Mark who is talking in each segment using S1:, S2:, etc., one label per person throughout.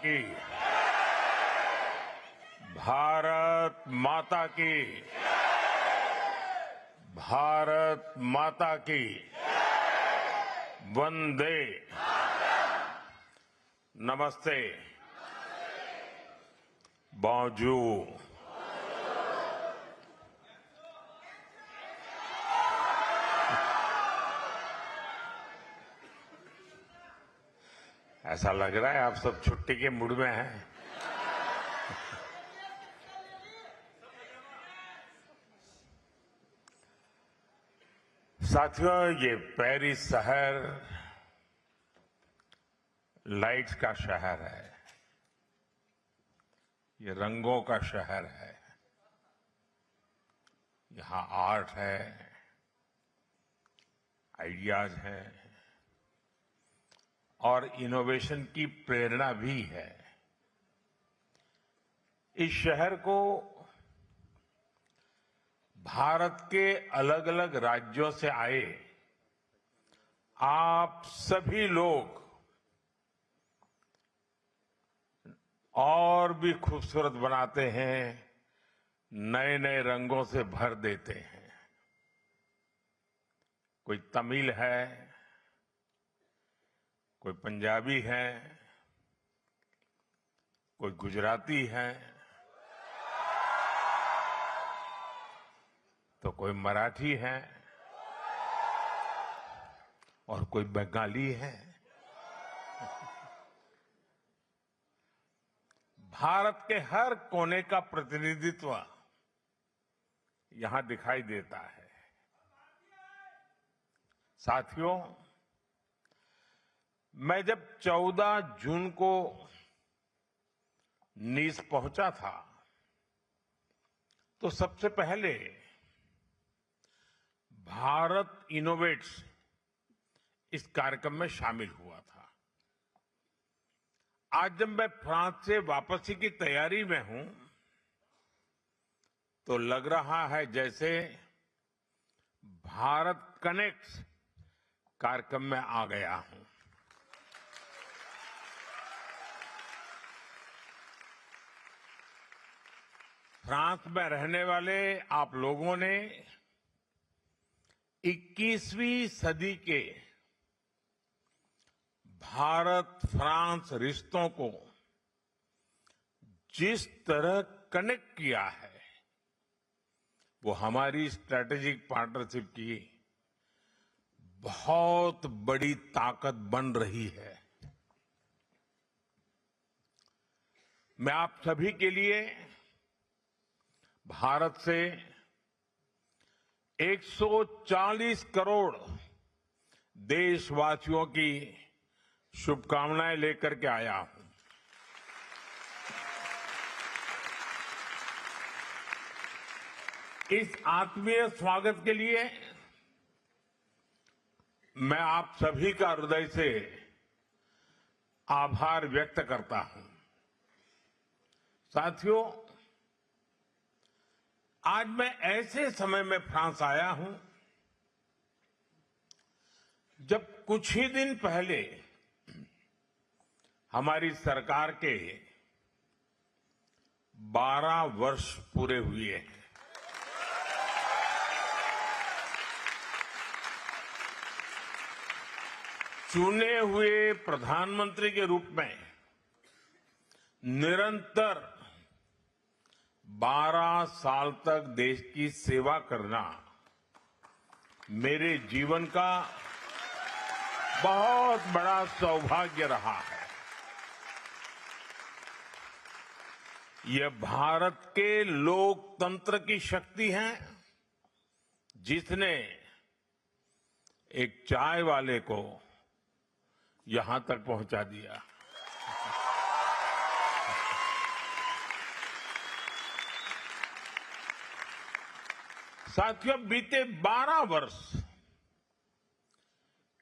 S1: की। भारत माता की। भारत माता की। वंदे। नमस्ते। bonjour। ऐसा लग रहा है आप सब छुट्टी के मूड में हैं। साथियों, ये पेरिस शहर लाइट्स का शहर है। ये रंगों का शहर है। यहाँ आर्ट है, आइडियाज हैं और इनोवेशन की प्रेरणा भी है। इस शहर को भारत के अलग अलग राज्यों से आए आप सभी लोग और भी खूबसूरत बनाते हैं, नए नए रंगों से भर देते हैं। कोई तमिल है, कोई पंजाबी है, कोई गुजराती है, तो कोई मराठी है और कोई बंगाली है। भारत के हर कोने का प्रतिनिधित्व यहां दिखाई देता है। साथियों, मैं जब 14 जून को नीस पहुंचा था तो सबसे पहले भारत इनोवेट्स इस कार्यक्रम में शामिल हुआ था। आज जब मैं फ्रांस से वापसी की तैयारी में हूं तो लग रहा है जैसे भारत कनेक्ट्स कार्यक्रम में आ गया हूं। फ्रांस में रहने वाले आप लोगों ने 21वीं सदी के भारत फ्रांस रिश्तों को जिस तरह कनेक्ट किया है वो हमारी स्ट्रैटेजिक पार्टनरशिप की बहुत बड़ी ताकत बन रही है। मैं आप सभी के लिए भारत से 140 करोड़ देशवासियों की शुभकामनाएं लेकर के आया हूं। इस आत्मीय स्वागत के लिए मैं आप सभी का हृदय से आभार व्यक्त करता हूं। साथियों, आज मैं ऐसे समय में फ्रांस आया हूं जब कुछ ही दिन पहले हमारी सरकार के 12 वर्ष पूरे हुए हैं। चुने हुए प्रधानमंत्री के रूप में निरंतर 12 साल तक देश की सेवा करना मेरे जीवन का बहुत बड़ा सौभाग्य रहा है। यह भारत के लोकतंत्र की शक्ति है जिसने एक चाय वाले को यहां तक पहुंचा दिया। साथियों, बीते 12 वर्ष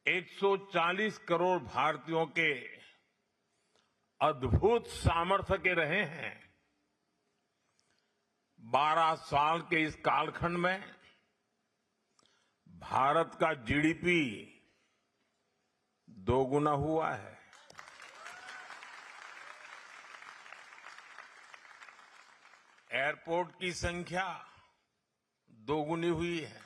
S1: 140 करोड़ भारतीयों के अद्भुत सामर्थ्य के रहे हैं। 12 साल के इस कालखंड में भारत का जीडीपी दोगुना हुआ है। एयरपोर्ट की संख्या दोगुनी हुई है।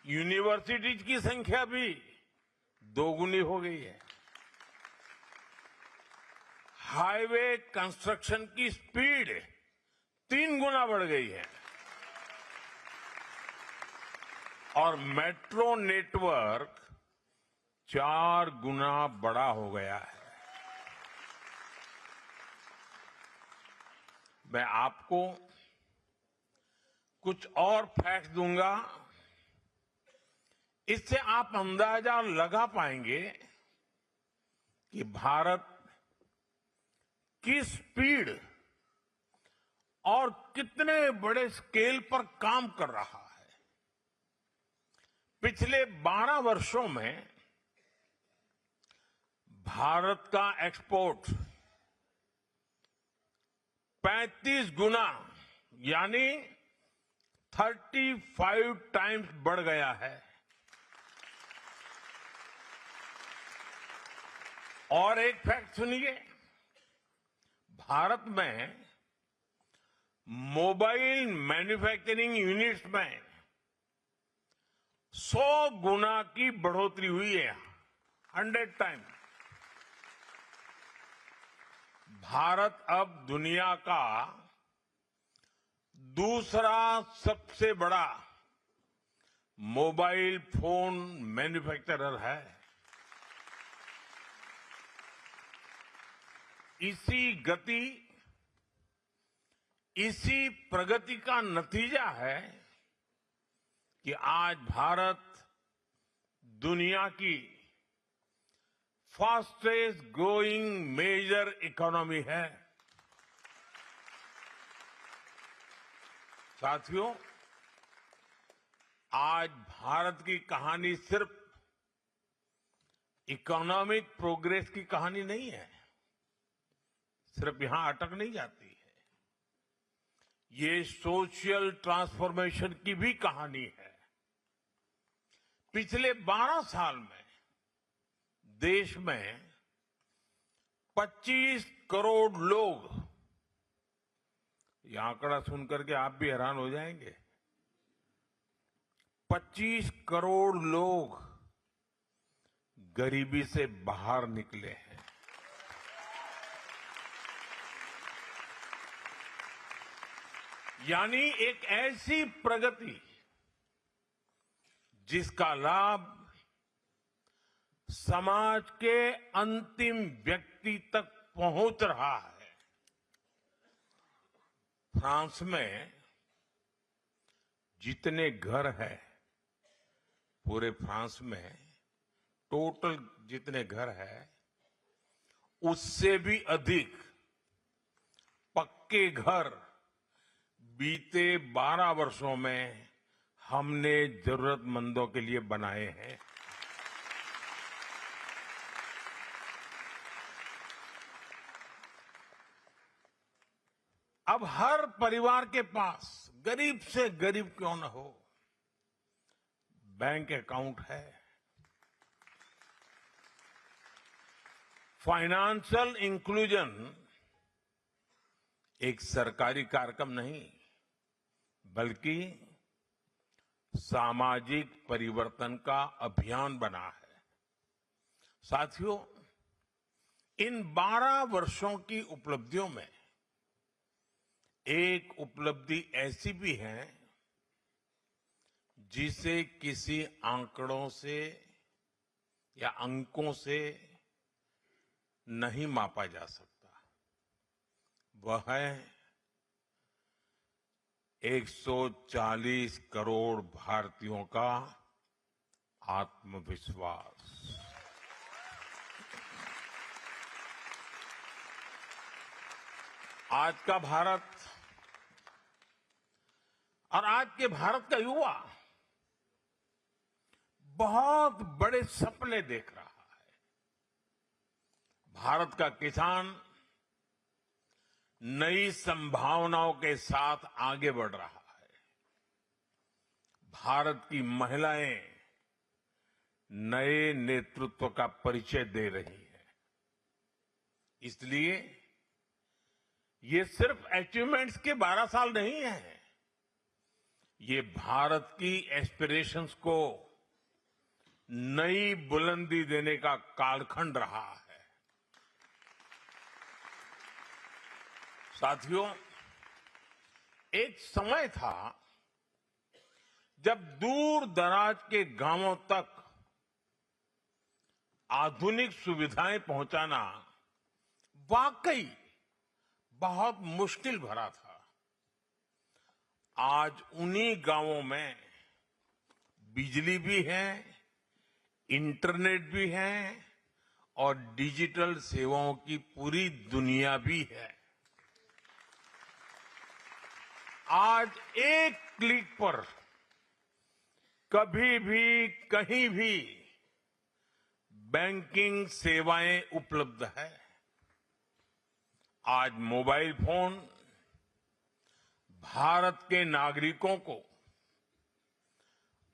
S1: यूनिवर्सिटीज की संख्या भी दोगुनी हो गई है। हाईवे कंस्ट्रक्शन की स्पीड 3 गुना बढ़ गई है और मेट्रो नेटवर्क 4 गुना बड़ा हो गया है। मैं आपको कुछ और फैक्ट दूंगा, इससे आप अंदाजा लगा पाएंगे कि भारत किस स्पीड और कितने बड़े स्केल पर काम कर रहा है। पिछले 12 वर्षों में भारत का एक्सपोर्ट 35 गुना यानी 35 टाइम्स बढ़ गया है। और एक फैक्ट सुनिए, भारत में मोबाइल मैन्युफैक्चरिंग यूनिट्स में 100 गुना की बढ़ोतरी हुई है, 100 टाइम। भारत अब दुनिया का दूसरा सबसे बड़ा मोबाइल फोन मैन्युफैक्चरर है। इसी गति, इसी प्रगति का नतीजा है कि आज भारत दुनिया की फास्टेस्ट ग्रोइंग मेजर इकोनॉमी है। साथियों, आज भारत की कहानी सिर्फ इकोनॉमिक प्रोग्रेस की कहानी नहीं है, सिर्फ यहां अटक नहीं जाती है। ये सोशल ट्रांसफॉर्मेशन की भी कहानी है। पिछले 12 साल में देश में 25 करोड़ लोग, यह आंकड़ा सुनकर के आप भी हैरान हो जाएंगे, 25 करोड़ लोग गरीबी से बाहर निकले हैं। यानी एक ऐसी प्रगति जिसका लाभ समाज के अंतिम व्यक्ति तक पहुंच रहा है। फ्रांस में जितने घर हैं, पूरे फ्रांस में टोटल जितने घर हैं, उससे भी अधिक पक्के घर बीते 12 वर्षों में हमने जरूरतमंदों के लिए बनाए हैं। अब हर परिवार के पास, गरीब से गरीब क्यों न हो, बैंक अकाउंट है। फाइनेंशियल इंक्लूजन एक सरकारी कार्यक्रम नहीं, बल्कि सामाजिक परिवर्तन का अभियान बना है। साथियों, इन 12 वर्षों की उपलब्धियों में एक उपलब्धि ऐसी भी है जिसे किसी आंकड़ों से या अंकों से नहीं मापा जा सकता। वह है 140 करोड़ भारतीयों का आत्मविश्वास। आज का भारत और आज के भारत का युवा बहुत बड़े सपने देख रहा है। भारत का किसान नई संभावनाओं के साथ आगे बढ़ रहा है। भारत की महिलाएं नए नेतृत्व का परिचय दे रही हैं। इसलिए ये सिर्फ अचीवमेंट्स के 12 साल नहीं है। ये भारत की एस्पिरेशंस को नई बुलंदी देने का कालखंड रहा है। साथियों, एक समय था जब दूर दराज के गांवों तक आधुनिक सुविधाएं पहुंचाना वाकई बहुत मुश्किल भरा था। आज उन्हीं गांवों में बिजली भी है, इंटरनेट भी है और डिजिटल सेवाओं की पूरी दुनिया भी है। आज एक क्लिक पर कभी भी कहीं भी बैंकिंग सेवाएं उपलब्ध है। आज मोबाइल फोन भारत के नागरिकों को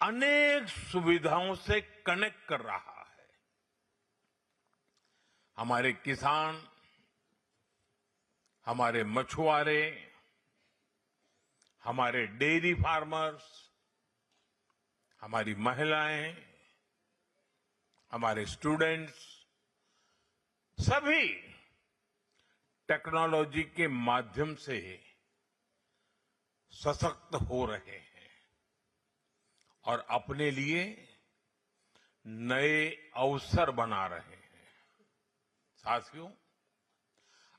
S1: अनेक सुविधाओं से कनेक्ट कर रहा है। हमारे किसान, हमारे मछुआरे, हमारे डेयरी फार्मर्स, हमारी महिलाएं, हमारे स्टूडेंट्स सभी टेक्नोलॉजी के माध्यम से सशक्त हो रहे हैं और अपने लिए नए अवसर बना रहे हैं। साथियों,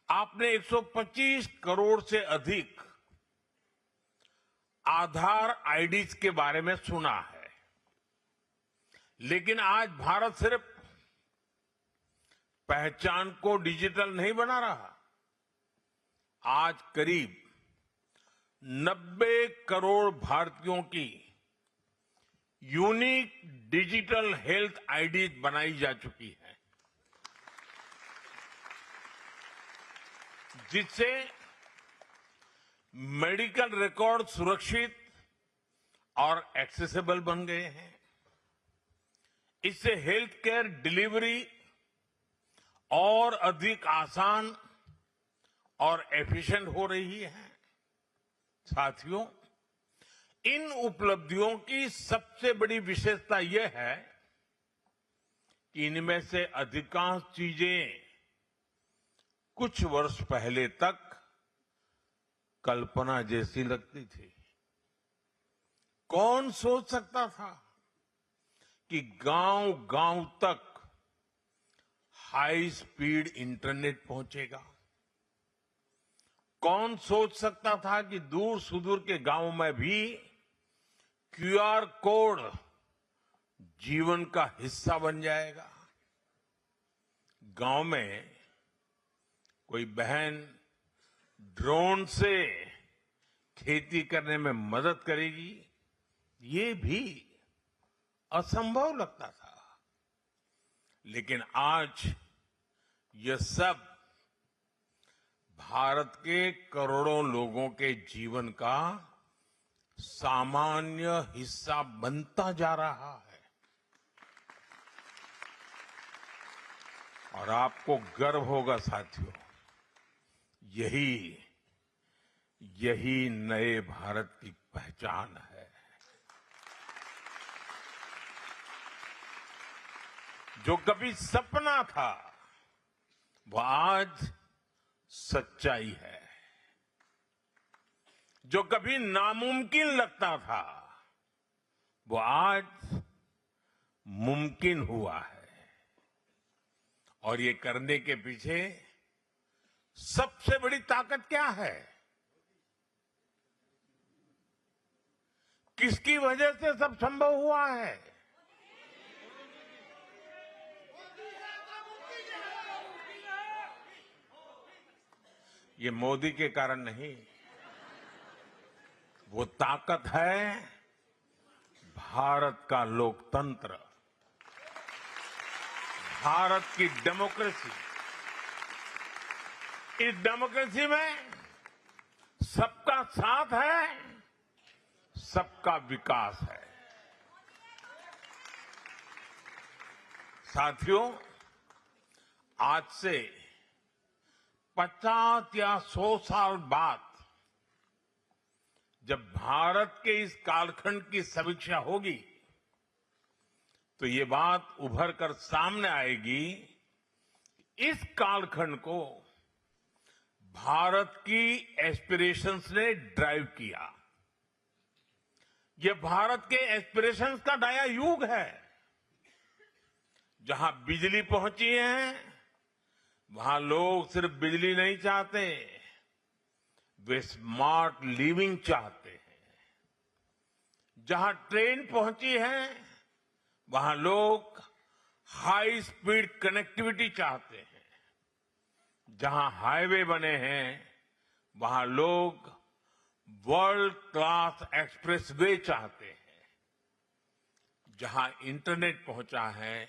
S1: आपने 125 करोड़ से अधिक आधार आईडीज के बारे में सुना है, लेकिन आज भारत सिर्फ पहचान को डिजिटल नहीं बना रहा। आज करीब 90 करोड़ भारतीयों की यूनिक डिजिटल हेल्थ आईडीज बनाई जा चुकी है, जिससे मेडिकल रिकॉर्ड सुरक्षित और एक्सेसिबल बन गए हैं। इससे हेल्थ केयर डिलीवरी और अधिक आसान और एफिशिएंट हो रही है। साथियों, इन उपलब्धियों की सबसे बड़ी विशेषता यह है कि इनमें से अधिकांश चीजें कुछ वर्ष पहले तक कल्पना जैसी लगती थी। कौन सोच सकता था कि गांव-गांव तक हाई स्पीड इंटरनेट पहुंचेगा? कौन सोच सकता था कि दूर सुदूर के गांव में भी क्यूआर कोड जीवन का हिस्सा बन जाएगा? गांव में कोई बहन ड्रोन से खेती करने में मदद करेगी, ये भी असंभव लगता था। लेकिन आज यह सब भारत के करोड़ों लोगों के जीवन का सामान्य हिस्सा बनता जा रहा है। और आपको गर्व होगा साथियों, यही नए भारत की पहचान है। जो कभी सपना था, वो आज सच्चाई है। जो कभी नामुमकिन लगता था, वो आज मुमकिन हुआ है। और ये करने के पीछे सबसे बड़ी ताकत क्या है? किसकी वजह से सब संभव हुआ है? ये मोदी के कारण नहीं, वो ताकत है भारत का लोकतंत्र, भारत की डेमोक्रेसी। इस डेमोक्रेसी में सबका साथ है, सबका विकास है। साथियों, आज से 50 या 100 साल बाद जब भारत के इस कालखंड की समीक्षा होगी तो ये बात उभर कर सामने आएगी। इस कालखंड को भारत की एस्पिरेशंस ने ड्राइव किया। ये भारत के एस्पिरेशंस का नया युग है। जहां बिजली पहुंची है वहां लोग सिर्फ बिजली नहीं चाहते, वे स्मार्ट लिविंग चाहते हैं। जहां ट्रेन पहुंची है वहां लोग हाई स्पीड कनेक्टिविटी चाहते हैं। जहां हाईवे बने हैं वहां लोग वर्ल्ड क्लास एक्सप्रेसवे चाहते हैं। जहां इंटरनेट पहुंचा है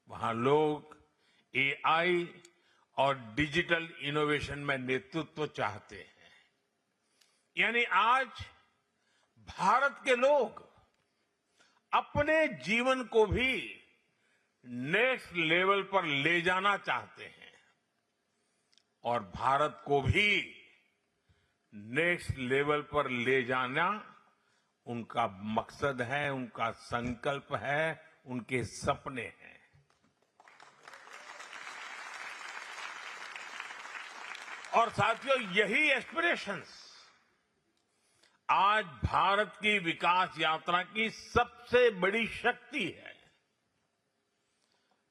S1: वहां लोग एआई और डिजिटल इनोवेशन में नेतृत्व चाहते हैं। यानी आज भारत के लोग अपने जीवन को भी नेक्स्ट लेवल पर ले जाना चाहते हैं और भारत को भी नेक्स्ट लेवल पर ले जाना उनका मकसद है, उनका संकल्प है, उनके सपने हैं। और साथियों, यही एस्पिरेशंस आज भारत की विकास यात्रा की सबसे बड़ी शक्ति है।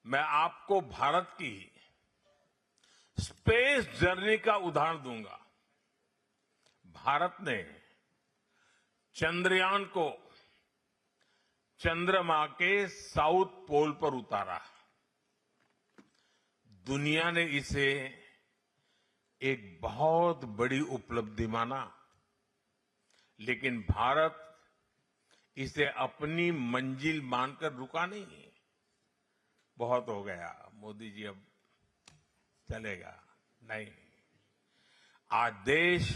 S1: मैं आपको भारत की स्पेस जर्नी का उदाहरण दूंगा। भारत ने चंद्रयान को चंद्रमा के साउथ पोल पर उतारा। दुनिया ने इसे एक बहुत बड़ी उपलब्धि माना, लेकिन भारत इसे अपनी मंजिल मानकर रुका नहीं। बहुत हो गया मोदी जी, अब चलेगा नहीं। आज देश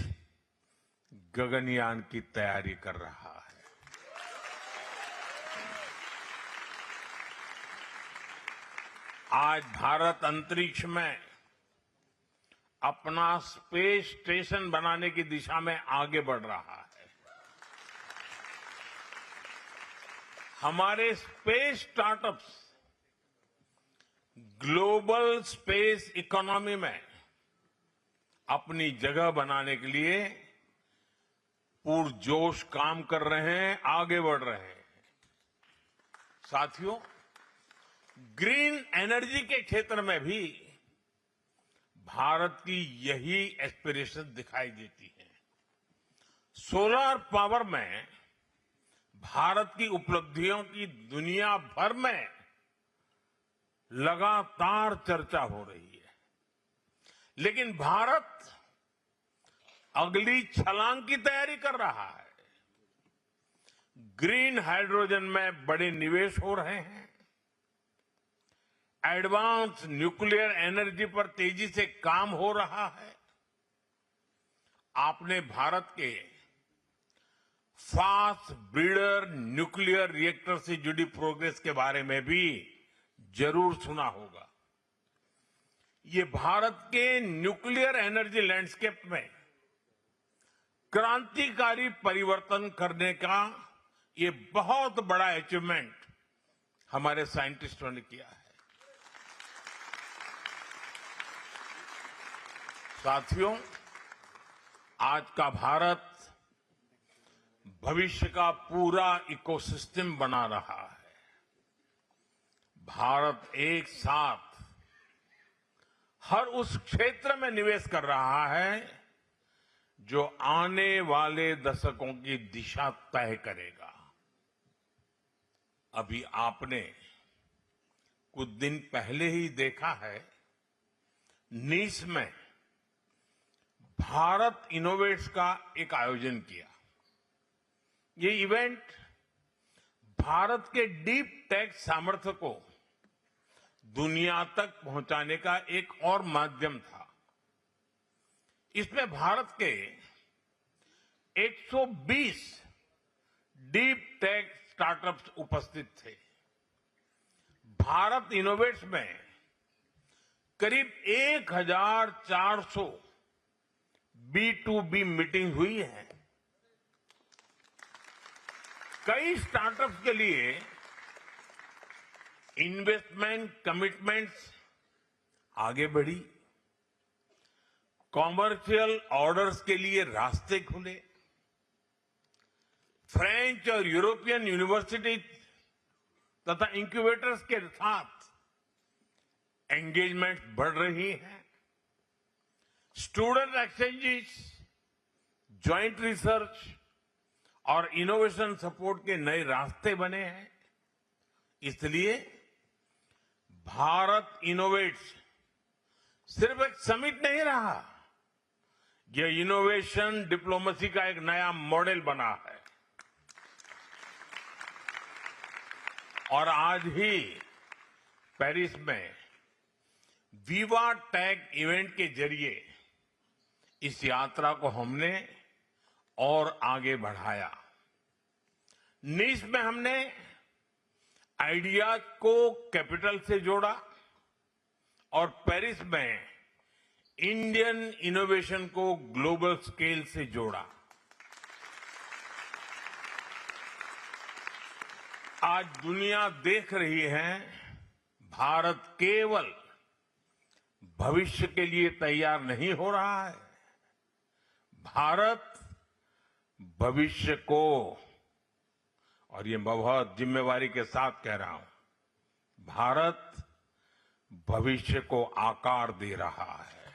S1: गगनयान की तैयारी कर रहा है। आज भारत अंतरिक्ष में अपना स्पेस स्टेशन बनाने की दिशा में आगे बढ़ रहा है। हमारे space startups global space economy में अपनी जगह बनाने के लिए पुरजोश काम कर रहे हैं, आगे बढ़ रहे हैं। साथियों, ग्रीन एनर्जी के क्षेत्र में भी भारत की यही एस्पिरेशन दिखाई देती है। सोलर पावर में भारत की उपलब्धियों की दुनिया भर में लगातार चर्चा हो रही है, लेकिन भारत अगली छलांग की तैयारी कर रहा है। ग्रीन हाइड्रोजन में बड़े निवेश हो रहे हैं। एडवांस न्यूक्लियर एनर्जी पर तेजी से काम हो रहा है। आपने भारत के फास्ट ब्रीडर न्यूक्लियर रिएक्टर से जुड़ी प्रोग्रेस के बारे में भी जरूर सुना होगा। ये भारत के न्यूक्लियर एनर्जी लैंडस्केप में क्रांतिकारी परिवर्तन करने का ये बहुत बड़ा अचीवमेंट हमारे साइंटिस्टों ने किया है। साथियों, आज का भारत भविष्य का पूरा इकोसिस्टम बना रहा है। भारत एक साथ हर उस क्षेत्र में निवेश कर रहा है जो आने वाले दशकों की दिशा तय करेगा। अभी आपने कुछ दिन पहले ही देखा है, नीस में भारत इनोवेट्स का एक आयोजन किया। ये इवेंट भारत के डीप टेक सामर्थ्य को दुनिया तक पहुंचाने का एक और माध्यम था। इसमें भारत के 120 डीप टेक स्टार्टअप्स उपस्थित थे। भारत इनोवेट्स में करीब 1400 B2B मीटिंग हुई है। कई स्टार्टअप्स के लिए इन्वेस्टमेंट कमिटमेंट्स आगे बढ़ी, कॉमर्शियल ऑर्डर्स के लिए रास्ते खुले, फ्रेंच और यूरोपियन यूनिवर्सिटी तथा इंक्यूबेटर्स के साथ एंगेजमेंट बढ़ रही है, स्टूडेंट एक्सचेंजेस, ज्वाइंट रिसर्च और इनोवेशन सपोर्ट के नए रास्ते बने हैं। इसलिए भारत इनोवेट्स सिर्फ एक समिट नहीं रहा, यह इनोवेशन डिप्लोमेसी का एक नया मॉडल बना है। और आज ही पेरिस में विवा टेक इवेंट के जरिए इस यात्रा को हमने और आगे बढ़ाया। नीस में हमने आइडियाज को कैपिटल से जोड़ा और पेरिस में इंडियन इनोवेशन को ग्लोबल स्केल से जोड़ा। आज दुनिया देख रही है, भारत केवल भविष्य के लिए तैयार नहीं हो रहा है, भारत भविष्य को, और ये मैं बहुत जिम्मेवारी के साथ कह रहा हूं, भारत भविष्य को आकार दे रहा है।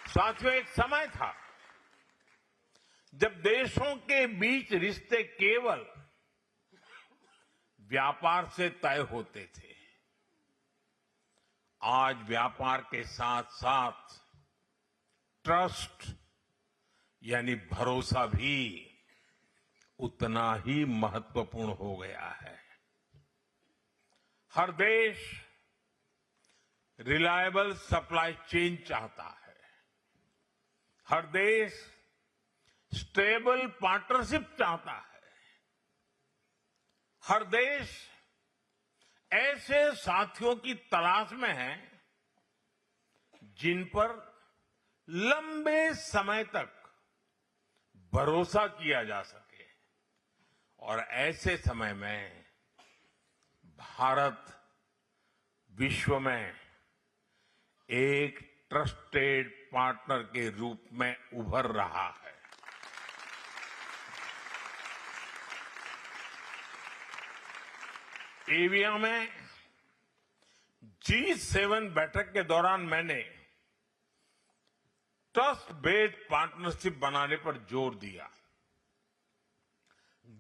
S1: साथियों, एक समय था जब देशों के बीच रिश्ते केवल व्यापार से तय होते थे। आज व्यापार के साथ साथ ट्रस्ट यानी भरोसा भी उतना ही महत्वपूर्ण हो गया है। हर देश रिलायबल सप्लाई चेन चाहता है, हर देश स्टेबल पार्टनरशिप चाहता है, हर देश ऐसे साथियों की तलाश में है जिन पर लंबे समय तक भरोसा किया जा सके। और ऐसे समय में भारत विश्व में एक ट्रस्टेड पार्टनर के रूप में उभर रहा है। एविया में G7 बैठक के दौरान मैंने ट्रस्ट बेस्ड पार्टनरशिप बनाने पर जोर दिया।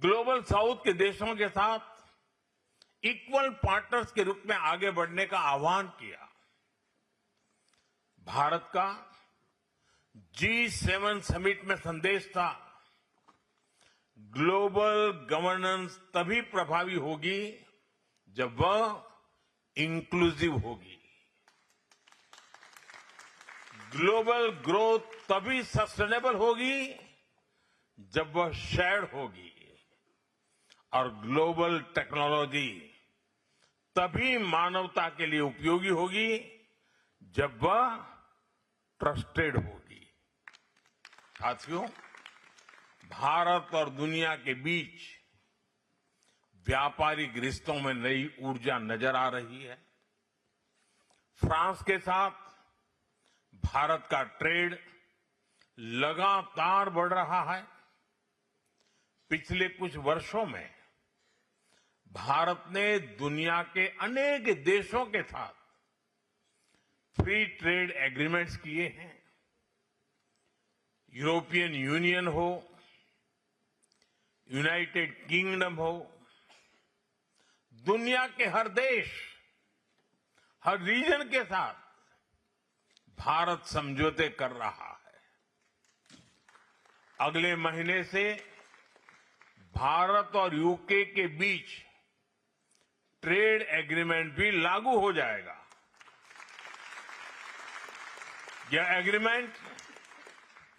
S1: ग्लोबल साउथ के देशों के साथ इक्वल पार्टनर्स के रूप में आगे बढ़ने का आह्वान किया। भारत का G7 समिट में संदेश था, ग्लोबल गवर्नेंस तभी प्रभावी होगी जब वह इंक्लूसिव होगी, ग्लोबल ग्रोथ तभी सस्टेनेबल होगी जब वह शेयर्ड होगी, और ग्लोबल टेक्नोलॉजी तभी मानवता के लिए उपयोगी होगी जब वह ट्रस्टेड होगी। साथियों, भारत और दुनिया के बीच व्यापारिक रिश्तों में नई ऊर्जा नजर आ रही है। फ्रांस के साथ भारत का ट्रेड लगातार बढ़ रहा है। पिछले कुछ वर्षों में भारत ने दुनिया के अनेक देशों के साथ फ्री ट्रेड एग्रीमेंट्स किए हैं। यूरोपियन यूनियन हो, यूनाइटेड किंगडम हो, दुनिया के हर देश, हर रीजन के साथ भारत समझौते कर रहा है। अगले महीने से भारत और यूके के बीच ट्रेड एग्रीमेंट भी लागू हो जाएगा। यह एग्रीमेंट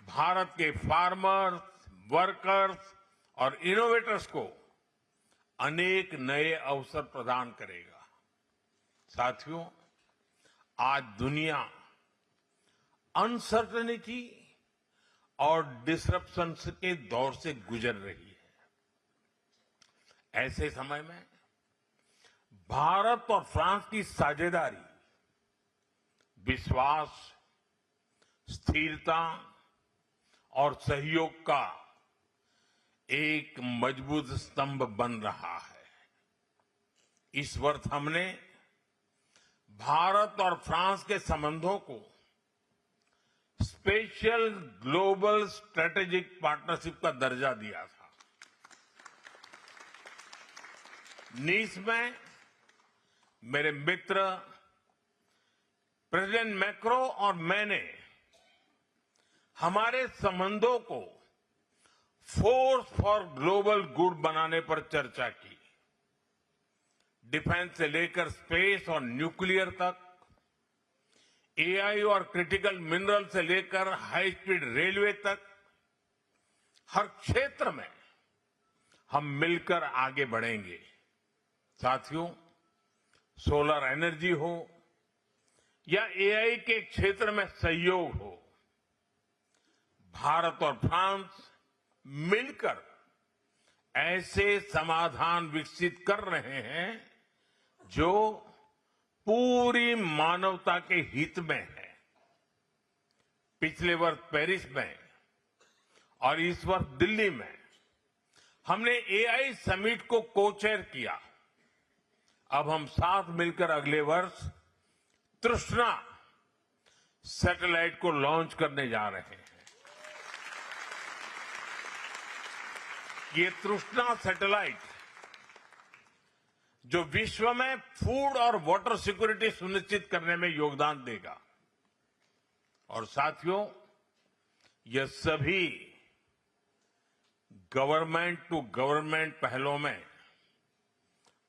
S1: भारत के फार्मर्स, वर्कर्स और इनोवेटर्स को अनेक नए अवसर प्रदान करेगा। साथियों, आज दुनिया अनसर्टेनिटी और डिसरप्शन के दौर से गुजर रही है। ऐसे समय में भारत और फ्रांस की साझेदारी विश्वास, स्थिरता और सहयोग का एक मजबूत स्तंभ बन रहा है। इस वर्ष हमने भारत और फ्रांस के संबंधों को स्पेशल ग्लोबल स्ट्रेटेजिक पार्टनरशिप का दर्जा दिया था। नीस में मेरे मित्र प्रेसिडेंट मैक्रो और मैंने हमारे संबंधों को फोर्स फॉर ग्लोबल गुड बनाने पर चर्चा की। डिफेंस से लेकर स्पेस और न्यूक्लियर तक, एआई और क्रिटिकल मिनरल से लेकर हाई स्पीड रेलवे तक, हर क्षेत्र में हम मिलकर आगे बढ़ेंगे। साथियों, सोलर एनर्जी हो या एआई के क्षेत्र में सहयोग हो, भारत और फ्रांस मिलकर ऐसे समाधान विकसित कर रहे हैं जो पूरी मानवता के हित में है। पिछले वर्ष पेरिस में और इस वर्ष दिल्ली में हमने एआई समिट को को-चेयर किया। अब हम साथ मिलकर अगले वर्ष तृष्णा सैटेलाइट को लॉन्च करने जा रहे हैं। ये तृष्णा सैटेलाइट जो विश्व में फूड और वाटर सिक्योरिटी सुनिश्चित करने में योगदान देगा। और साथियों, यह सभी गवर्नमेंट टू गवर्नमेंट पहलों में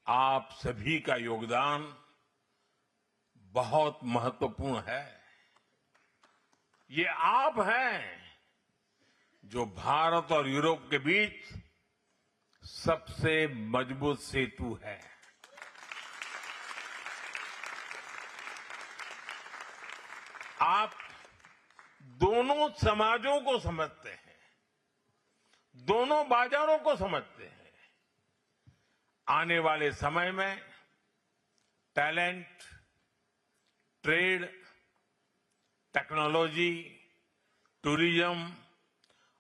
S1: आप सभी का योगदान बहुत महत्वपूर्ण है। ये आप हैं जो भारत और यूरोप के बीच सबसे मजबूत सेतु है। आप दोनों समाजों को समझते हैं, दोनों बाजारों को समझते हैं। आने वाले समय में टैलेंट, ट्रेड, टेक्नोलॉजी, टूरिज्म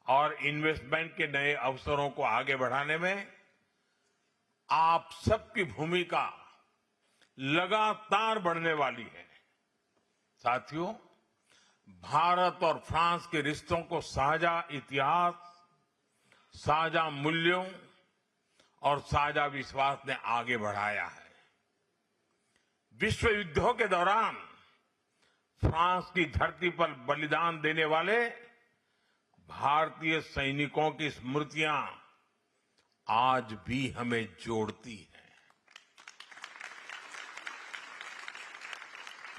S1: और इन्वेस्टमेंट के नए अवसरों को आगे बढ़ाने में आप सबकी भूमिका लगातार बढ़ने वाली है। साथियों, भारत और फ्रांस के रिश्तों को साझा इतिहास, साझा मूल्यों और साझा विश्वास ने आगे बढ़ाया है। विश्व युद्धों के दौरान फ्रांस की धरती पर बलिदान देने वाले भारतीय सैनिकों की स्मृतियां आज भी हमें जोड़ती हैं।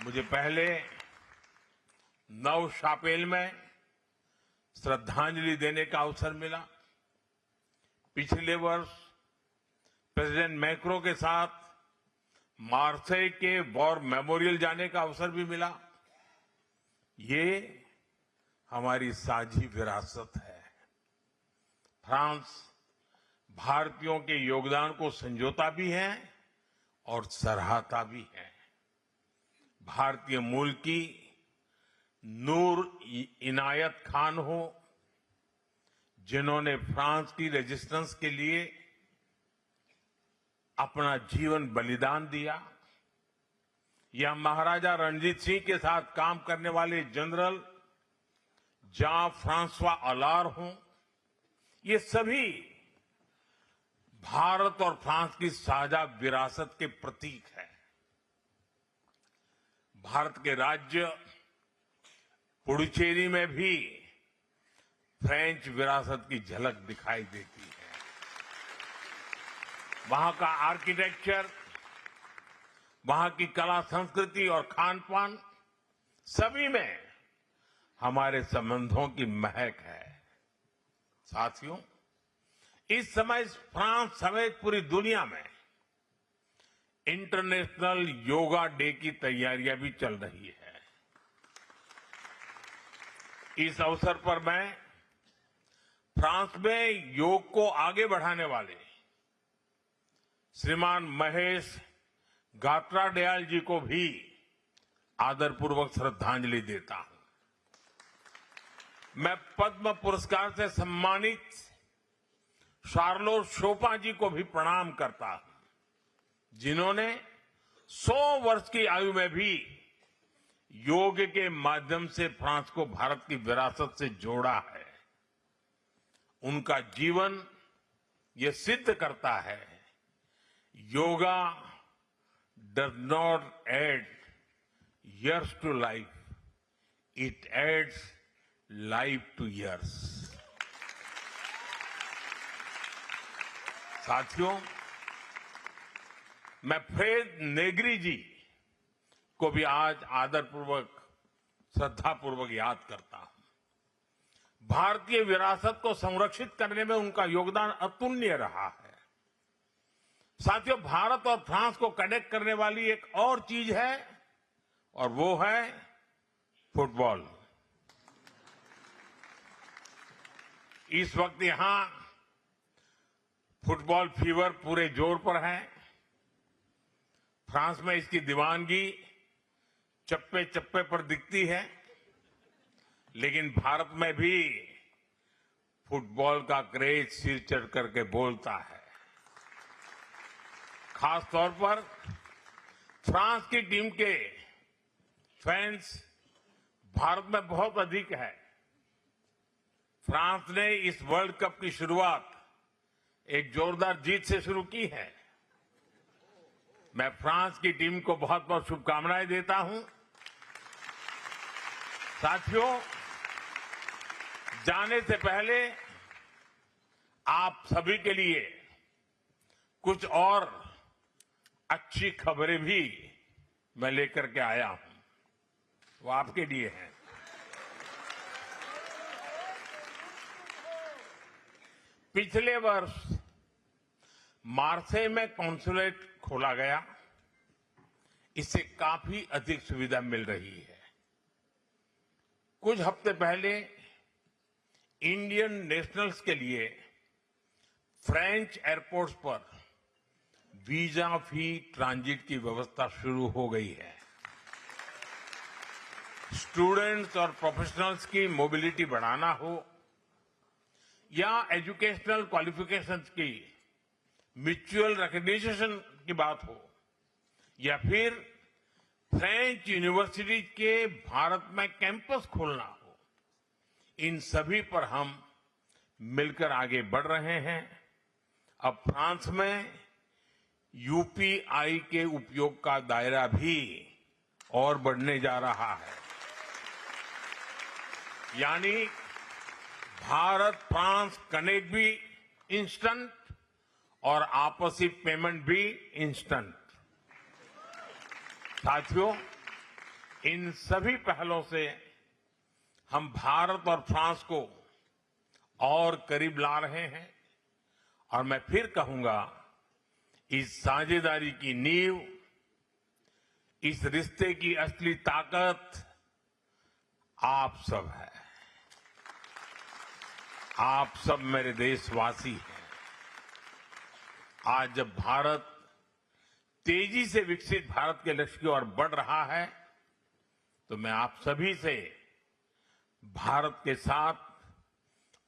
S1: मुझे पहले नव शापेल में श्रद्धांजलि देने का अवसर मिला। पिछले वर्ष प्रेसिडेंट मैक्रो के साथ मार्सेई के वॉर मेमोरियल जाने का अवसर भी मिला। ये हमारी साझी विरासत है। फ्रांस भारतीयों के योगदान को संजोता भी है और सराहता भी है। भारतीय मूल की नूर इनायत खान हो, जिन्होंने फ्रांस की रेजिस्टेंस के लिए अपना जीवन बलिदान दिया, या महाराजा रणजीत सिंह के साथ काम करने वाले जनरल जां फ्रांसवा अलार हों, ये सभी भारत और फ्रांस की साझा विरासत के प्रतीक हैं। भारत के राज्य पुडुचेरी में भी फ्रेंच विरासत की झलक दिखाई देती है। वहां का आर्किटेक्चर, वहां की कला संस्कृति और खान पान, सभी में हमारे संबंधों की महक है। साथियों, इस समय फ्रांस समेत पूरी दुनिया में इंटरनेशनल योगा डे की तैयारियां भी चल रही है। इस अवसर पर मैं फ्रांस में योग को आगे बढ़ाने वाले श्रीमान महेश गात्राडयाल जी को भी आदरपूर्वक श्रद्धांजलि देता हूं। मैं पद्म पुरस्कार से सम्मानित शार्लोट शोपा जी को भी प्रणाम करता हूं, जिन्होंने 100 वर्ष की आयु में भी योग के माध्यम से फ्रांस को भारत की विरासत से जोड़ा है। उनका जीवन ये सिद्ध करता है, yoga does not add years to life, it adds life to years। साथियों, मैं फ्रेड नेग्री जी को भी आज आदरपूर्वक श्रद्धापूर्वक याद करता हूं। भारतीय विरासत को संरक्षित करने में उनका योगदान अतुलनीय रहा है। साथियों, भारत और फ्रांस को कनेक्ट करने वाली एक और चीज है और वो है फुटबॉल। इस वक्त यहां फुटबॉल फीवर पूरे जोर पर है। फ्रांस में इसकी दीवानगी चप्पे चप्पे पर दिखती है, लेकिन भारत में भी फुटबॉल का क्रेज सिर चढ़ करके बोलता है। खास तौर पर फ्रांस की टीम के फैंस भारत में बहुत अधिक है। फ्रांस ने इस वर्ल्ड कप की शुरुआत एक जोरदार जीत से शुरू की है। मैं फ्रांस की टीम को बहुत बहुत शुभकामनाएं देता हूं। साथियों, जाने से पहले आप सभी के लिए कुछ और अच्छी खबरें भी मैं लेकर के आया हूं, वो आपके लिए है। पिछले वर्ष मार्सेई में कॉन्सुलेट खोला गया। इससे काफी अधिक सुविधा मिल रही है। कुछ हफ्ते पहले इंडियन नेशनल्स के लिए फ्रेंच एयरपोर्ट्स पर वीजा फ्री ट्रांजिट की व्यवस्था शुरू हो गई है। स्टूडेंट्स और प्रोफेशनल्स की मोबिलिटी बढ़ाना हो या एजुकेशनल क्वालिफिकेशंस की म्यूचुअल रिकॉग्निशन की बात हो या फिर फ्रेंच यूनिवर्सिटी के भारत में कैंपस खोलना हो, इन सभी पर हम मिलकर आगे बढ़ रहे हैं। अब फ्रांस में यूपीआई के उपयोग का दायरा भी और बढ़ने जा रहा है। यानी भारत फ्रांस कनेक्ट भी इंस्टेंट और आपसी पेमेंट भी इंस्टेंट। साथियों, इन सभी पहलों से हम भारत और फ्रांस को और करीब ला रहे हैं और मैं फिर कहूंगा, इस साझेदारी की नींव, इस रिश्ते की असली ताकत आप सब है। आप सब मेरे देशवासी हैं। आज जब भारत तेजी से विकसित भारत के लक्ष्य की ओर बढ़ रहा है, तो मैं आप सभी से भारत के साथ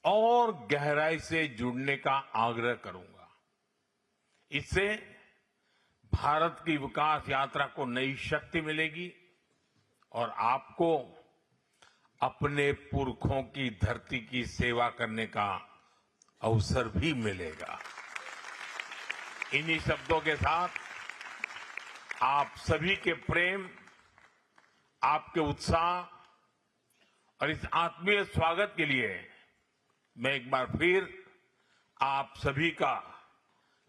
S1: और गहराई से जुड़ने का आग्रह करूंगा। इससे भारत की विकास यात्रा को नई शक्ति मिलेगी और आपको अपने पुरखों की धरती की सेवा करने का अवसर भी मिलेगा। इन्हीं शब्दों के साथ आप सभी के प्रेम, आपके उत्साह और इस आत्मीय स्वागत के लिए मैं एक बार फिर आप सभी का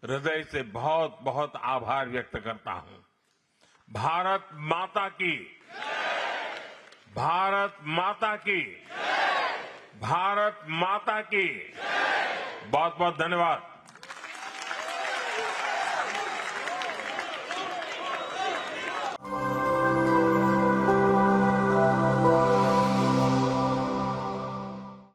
S1: हृदय से बहुत बहुत आभार व्यक्त करता हूं। भारत माता की, भारत माता की, भारत माता की। बहुत बहुत धन्यवाद।